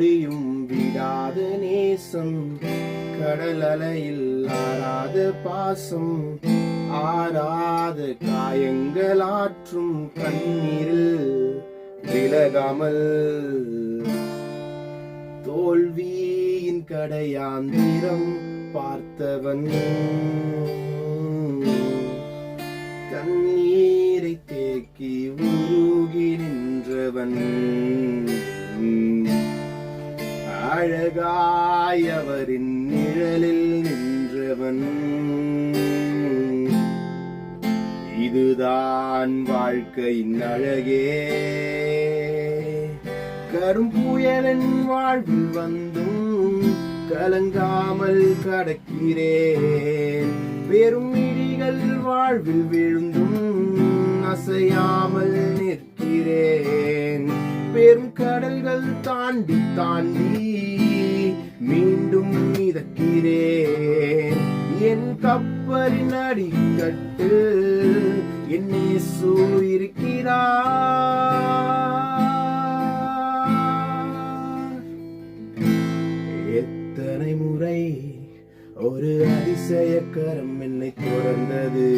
நொடியும் விடாத நேசம், கடல் அலையில் ஆறாத பாசம், ஆறாத காயங்களாற்றும் கண்ணீரில் விலகாமல், தோல்வியின் கடையாந்திரம் பார்த்தவன், கண்ணீரை தேக்கி உருகி நின்றவன், அழகாயவரின் நிழலில் நின்றவன். இதுதான் வாழ்க்கையின் அழகே. கரும் புயலின் வாழ்வில் வந்தும் கலங்காமல் கடக்கிறேன், பெரும் இடிகள் வாழ்வில் விழுந்தும் அசையாமல் நிற்கிறேன், பெரும் கடல்கள் தாண்டி தாண்டி மீண்டும் மிதக்கிறேன், என் கப்பலின் அடிக்கட்டு என் இயேசு இருக்கிறார். எத்தனை முறை ஒரு அதிசயக்கரம் என்னை தொடர்ந்தது,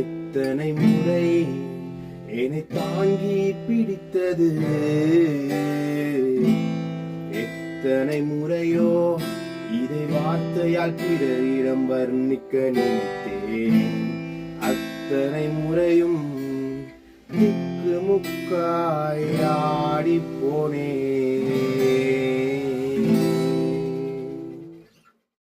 எத்தனை முறை என்னை தாங்கி பிடித்தது, எத்தனை முறையோ இதை வார்த்தையால் பிறரிடம் வர்ணிக்க நினைத்தேன், அத்தனை முறையும் திக்கு முக்காய் ஆடி போனேன்.